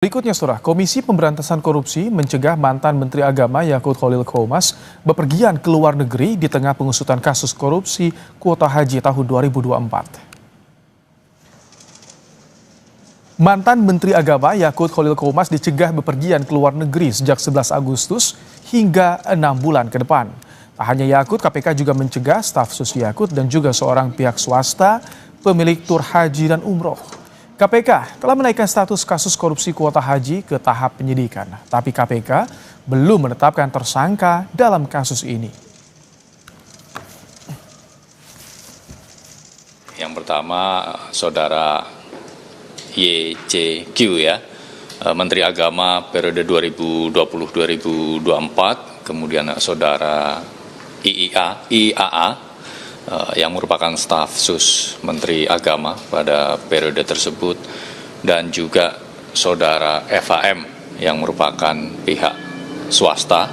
Berikutnya, Saudara, Komisi Pemberantasan Korupsi mencegah mantan Menteri Agama Yakut Khalil Qomas bepergian ke luar negeri di tengah pengusutan kasus korupsi kuota haji tahun 2024. Mantan Menteri Agama Yakut Khalil Qomas dicegah bepergian ke luar negeri sejak 11 Agustus hingga 6 bulan ke depan. Tak hanya Yakut, KPK juga mencegah staf sus Yakut dan juga seorang pihak swasta pemilik tur haji dan umroh. KPK telah menaikkan status kasus korupsi kuota haji ke tahap penyidikan, tapi KPK belum menetapkan tersangka dalam kasus ini. Yang pertama, Saudara YCQ ya, Menteri Agama periode 2020-2024, kemudian Saudara IAA yang merupakan staf sus Menteri Agama pada periode tersebut, dan juga Saudara FAM yang merupakan pihak swasta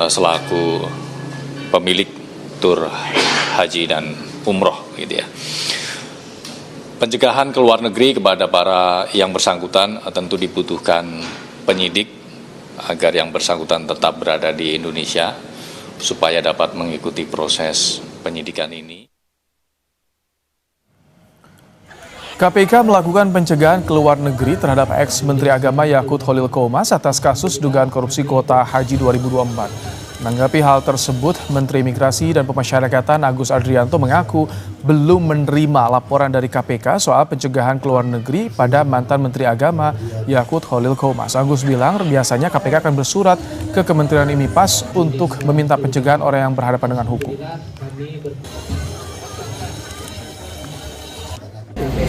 selaku pemilik tur haji dan umroh gitu ya. Pencegahan ke luar negeri kepada para yang bersangkutan tentu dibutuhkan penyidik agar yang bersangkutan tetap berada di Indonesia supaya dapat mengikuti proses penyidikan ini. KPK melakukan pencegahan ke luar negeri terhadap ex-Menteri Agama Yakut Khalil Qomas atas kasus dugaan korupsi kuota haji 2024. Menanggapi hal tersebut, Menteri Imigrasi dan Pemasyarakatan Agus Adrianto mengaku belum menerima laporan dari KPK soal pencegahan ke luar negeri pada mantan Menteri Agama Yakut Khalil Qomas. Agus bilang biasanya KPK akan bersurat ke Kementerian IMIPAS untuk meminta pencegahan orang yang berhadapan dengan hukum.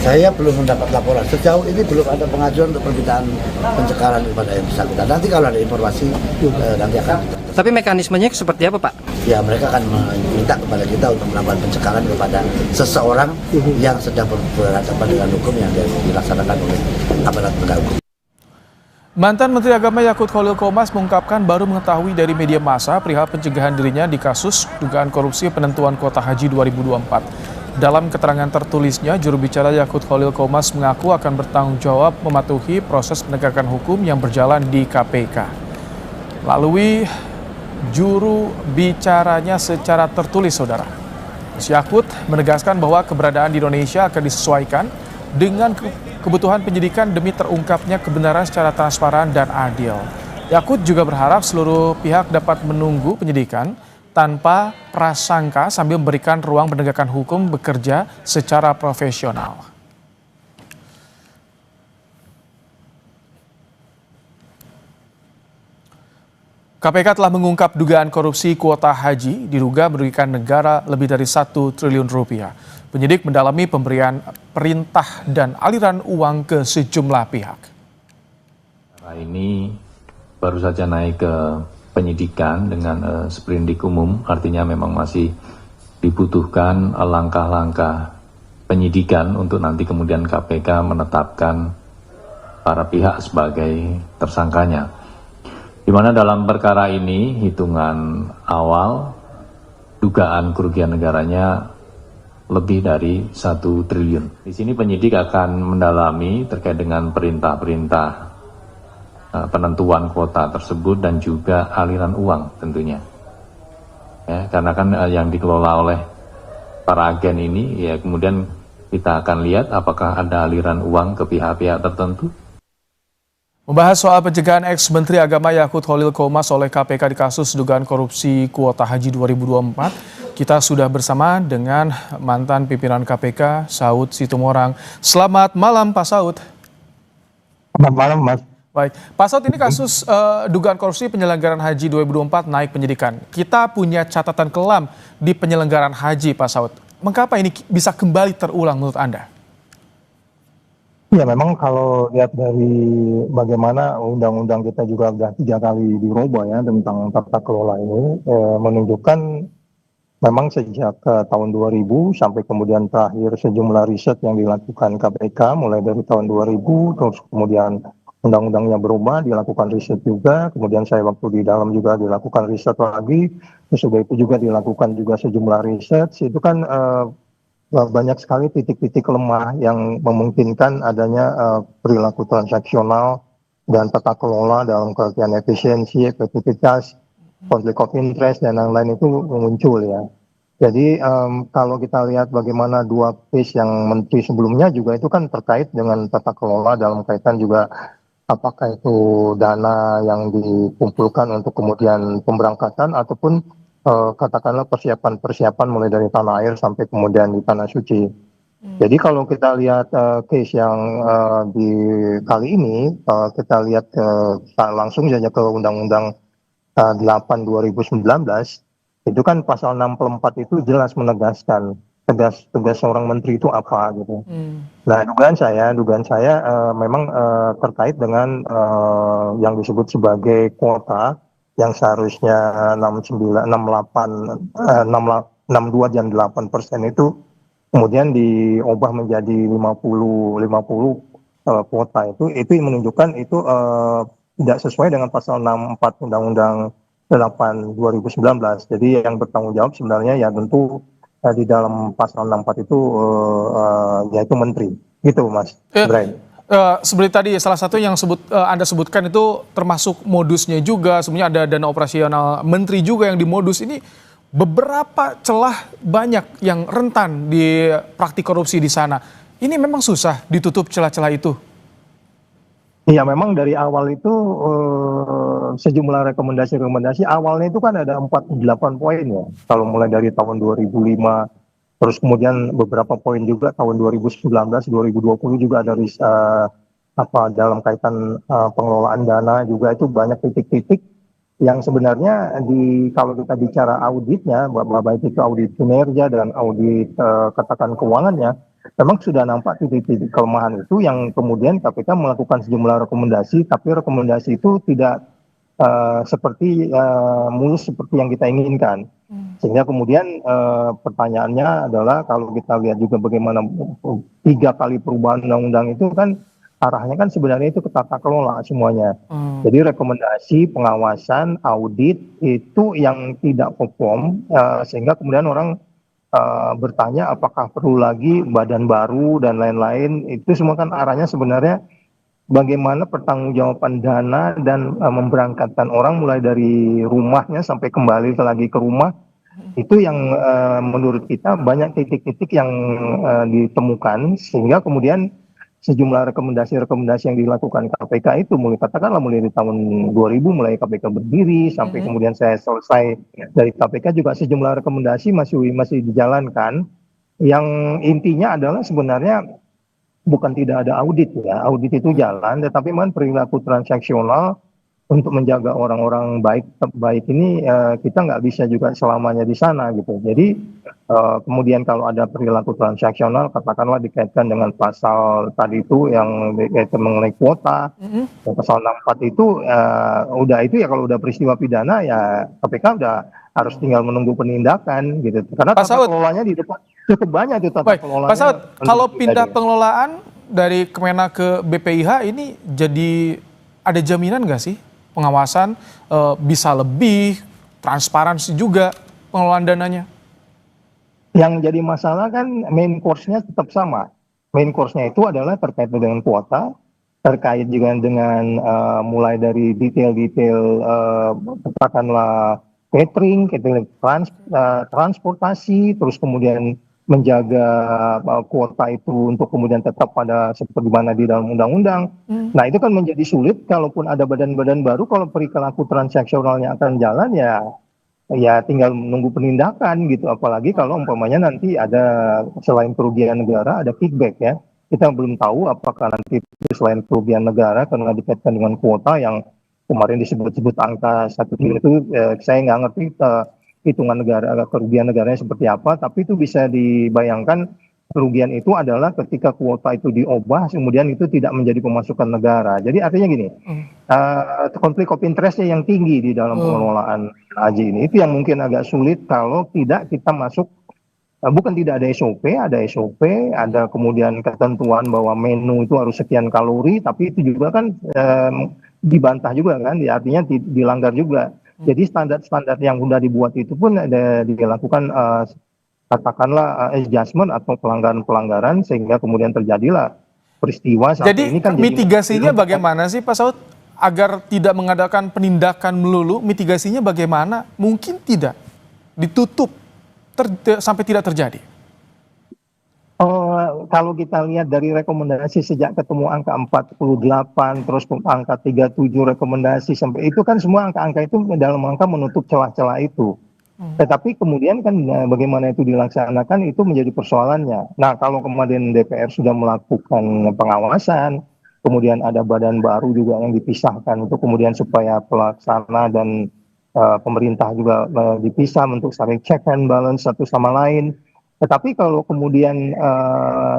Saya belum mendapat laporan. Sejauh ini belum ada pengajuan untuk permintaan pencegahan kepada yang bersangkutan. Nanti kalau ada informasi, nanti akan. Tapi mekanismenya seperti apa, Pak? Ya, mereka akan meminta kepada kita untuk melakukan pencegahan kepada seseorang yang sedang berhadapan dengan hukum yang dilaksanakan oleh aparat penegak hukum. Mantan Menteri Agama Yakut Khalil Qomas mengungkapkan baru mengetahui dari media massa perihal pencegahan dirinya di kasus dugaan korupsi penentuan kuota haji 2024. Dalam keterangan tertulisnya, juru bicara Yakut Khalil Qomas mengaku akan bertanggung jawab mematuhi proses penegakan hukum yang berjalan di KPK. Melalui juru bicaranya secara tertulis, Saudara, Yakut menegaskan bahwa keberadaan di Indonesia akan disesuaikan dengan kebutuhan penyidikan demi terungkapnya kebenaran secara transparan dan adil. Yakut juga berharap seluruh pihak dapat menunggu penyidikan tanpa prasangka sambil memberikan ruang penegakan hukum bekerja secara profesional. KPK telah mengungkap dugaan korupsi kuota haji diduga merugikan negara lebih dari 1 triliun rupiah. Penyidik mendalami pemberian perintah dan aliran uang ke sejumlah pihak. Ini baru saja naik ke penyidikan dengan sprindik umum, artinya memang masih dibutuhkan langkah-langkah penyidikan untuk nanti kemudian KPK menetapkan para pihak sebagai tersangkanya. Di mana dalam perkara ini hitungan awal dugaan kerugian negaranya lebih dari 1 triliun. Di sini penyidik akan mendalami terkait dengan perintah-perintah penentuan kuota tersebut dan juga aliran uang tentunya. Ya, karena kan yang dikelola oleh para agen ini, ya kemudian kita akan lihat apakah ada aliran uang ke pihak-pihak tertentu. Membahas soal pencegahan ex-Menteri Agama Yakut Khalil Qomas oleh KPK di kasus dugaan korupsi kuota haji 2024, kita sudah bersama dengan mantan pimpinan KPK, Saud Situmorang. Selamat malam, Pak Saud. Selamat malam, Mas. Baik, Pak Saud, ini kasus dugaan korupsi penyelenggaraan haji 2024 naik penyidikan. Kita punya catatan kelam di penyelenggaraan haji, Pak Saud. Mengapa ini bisa kembali terulang menurut Anda? Ya, memang kalau lihat dari bagaimana undang-undang kita juga sudah 3 kali dirubah ya tentang tata kelola ini, menunjukkan memang sejak tahun 2000 sampai kemudian terakhir sejumlah riset yang dilakukan KPK mulai dari tahun 2000, terus kemudian undang-undangnya berubah, dilakukan riset juga, kemudian saya waktu di dalam juga dilakukan riset lagi, terus sudah itu juga dilakukan juga sejumlah riset, itu kan banyak sekali titik-titik lemah yang memungkinkan adanya perilaku transaksional dan tata kelola dalam pengertian efisiensi, efektivitas, konflik of interest dan lain-lain itu muncul ya. Jadi kalau kita lihat bagaimana dua case yang menteri sebelumnya juga itu kan terkait dengan tata kelola dalam kaitan juga apakah itu dana yang dikumpulkan untuk kemudian pemberangkatan ataupun katakanlah persiapan-persiapan mulai dari tanah air sampai kemudian di tanah suci. Jadi kalau kita lihat case yang di kali ini, kita lihat langsung saja ke Undang-Undang 8 2019, itu kan pasal 64 itu jelas menegaskan tugas seorang menteri itu apa gitu. Nah dugaan saya memang terkait dengan yang disebut sebagai kuota yang seharusnya 69, 68, 62 dan 8% itu kemudian diubah menjadi 50 kuota itu menunjukkan itu tidak sesuai dengan pasal 64 Undang-Undang 8 2019. Jadi yang bertanggung jawab sebenarnya ya tentu di dalam pasal 64 itu yaitu menteri. Gitu Mas Brian. Seperti tadi salah satu yang Anda sebutkan itu termasuk modusnya juga, sebenarnya ada dana operasional menteri juga yang dimodus ini. Beberapa celah banyak yang rentan di praktik korupsi di sana. Ini memang susah ditutup celah-celah itu. Iya, memang dari awal itu sejumlah rekomendasi awalnya itu kan ada 48 poin ya. Kalau mulai dari tahun 2005, terus kemudian beberapa poin juga tahun 2019, 2020 juga dari dalam kaitan pengelolaan dana juga itu banyak titik-titik yang sebenarnya kalau kita bicara auditnya, baik itu audit kinerja dan audit katakan keuangannya, memang sudah nampak titik-titik kelemahan itu yang kemudian KPK melakukan sejumlah rekomendasi, tapi rekomendasi itu tidak mulus seperti yang kita inginkan. Sehingga kemudian pertanyaannya adalah kalau kita lihat juga bagaimana 3 kali perubahan undang-undang itu kan arahnya kan sebenarnya itu ke tata kelola semuanya. Jadi rekomendasi, pengawasan, audit itu yang tidak perform sehingga kemudian orang bertanya apakah perlu lagi badan baru dan lain-lain. Itu semua kan arahnya sebenarnya bagaimana pertanggungjawaban dana dan memberangkatkan orang mulai dari rumahnya sampai kembali lagi ke rumah. Itu yang menurut kita banyak titik-titik yang ditemukan sehingga kemudian sejumlah rekomendasi yang dilakukan KPK itu mulai dari tahun 2000 mulai KPK berdiri sampai kemudian saya selesai dari KPK juga sejumlah rekomendasi masih dijalankan yang intinya adalah sebenarnya bukan tidak ada audit ya, audit itu jalan tetapi memang perilaku transaksional untuk menjaga orang-orang baik ini kita nggak bisa juga selamanya di sana gitu. Jadi kemudian kalau ada perilaku transaksional katakanlah dikaitkan dengan pasal tadi itu yang dikaitkan mengenai kuota, pasal 64 itu udah itu ya kalau udah peristiwa pidana ya KPK udah harus tinggal menunggu penindakan gitu. Karena tata kelolanya di depan cukup banyak itu tata kelolanya. Pak Saud, kalau pindah pengelolaan dari Kemenak ke BPIH ini jadi ada jaminan nggak sih? Pengawasan bisa lebih transparansi juga pengelolaan dananya. Yang jadi masalah kan main course-nya tetap sama. Main course-nya itu adalah terkait dengan kuota, terkait juga dengan mulai dari detail-detail katakanlah catering, transportasi, terus kemudian menjaga kuota itu untuk kemudian tetap pada seperti mana di dalam undang-undang. Nah itu kan menjadi sulit kalaupun ada badan-badan baru, kalau perilaku transaksionalnya akan jalan ya tinggal menunggu penindakan gitu. Apalagi kalau umpamanya nanti ada selain kerugian negara ada kickback ya. Kita belum tahu apakah nanti selain kerugian negara karena dikaitkan dengan kuota yang kemarin disebut-sebut angka 1 triliun itu saya nggak ngerti hitungan kerugian negaranya seperti apa, tapi itu bisa dibayangkan kerugian itu adalah ketika kuota itu diubah kemudian itu tidak menjadi pemasukan negara. Jadi artinya gini, konflik of interest-nya yang tinggi di dalam pengelolaan haji ini itu yang mungkin agak sulit kalau tidak kita masuk bukan tidak ada SOP, ada kemudian ketentuan bahwa menu itu harus sekian kalori, tapi itu juga kan dibantah juga kan, artinya dilanggar juga. Jadi standar-standar yang sudah dibuat itu pun ada dilakukan katakanlah adjustment atau pelanggaran-pelanggaran sehingga kemudian terjadilah peristiwa saat ini kan. Jadi mitigasinya bagaimana sih Pak Saud? agar tidak mengadakan penindakan melulu, mitigasinya bagaimana? Mungkin tidak ditutup sampai tidak terjadi. Kalau kita lihat dari rekomendasi sejak ketemu angka 48, terus angka 37 rekomendasi sampai itu kan semua angka-angka itu dalam rangka menutup celah-celah itu. Tetapi kemudian kan bagaimana itu dilaksanakan itu menjadi persoalannya. Nah, kalau kemudian DPR sudah melakukan pengawasan, kemudian ada badan baru juga yang dipisahkan untuk kemudian supaya pelaksana dan pemerintah juga dipisah untuk saling check and balance satu sama lain. Tetapi kalau kemudian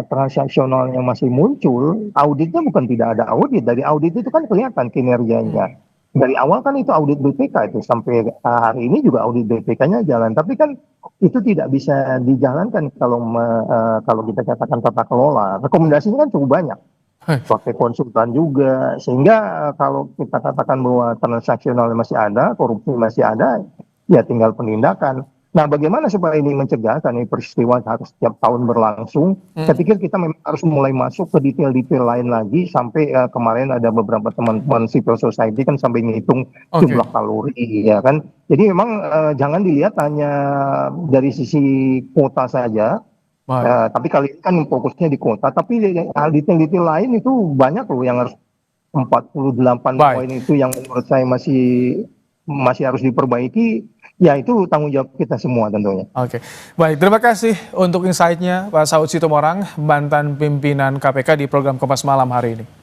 transaksionalnya masih muncul, auditnya bukan tidak ada audit. Dari audit itu kan kelihatan kinerjanya. Dari awal kan itu audit BPK itu sampai hari ini juga audit BPK-nya jalan. Tapi kan itu tidak bisa dijalankan kalau kita katakan tata kelola. Rekomendasinya kan cukup banyak. Pakai konsultan juga. Sehingga kalau kita katakan bahwa transaksionalnya masih ada, korupsi masih ada, ya tinggal penindakan. Nah, bagaimana supaya ini mencegah, karena ini peristiwa harus setiap tahun berlangsung. Saya pikir kita memang harus mulai masuk ke detail-detail lain lagi, sampai kemarin ada beberapa teman-teman civil society kan sampai ngitung jumlah kalori, ya kan. Jadi memang jangan dilihat hanya dari sisi kuota saja, tapi kali ini kan fokusnya di kuota, tapi detail-detail lain itu banyak loh yang harus 48 poin itu yang menurut saya masih harus diperbaiki. Ya, itu tanggung jawab kita semua tentunya. Oke, baik. Terima kasih untuk insight-nya Pak Saud Sitomorang, mantan pimpinan KPK di program Kompas Malam hari ini.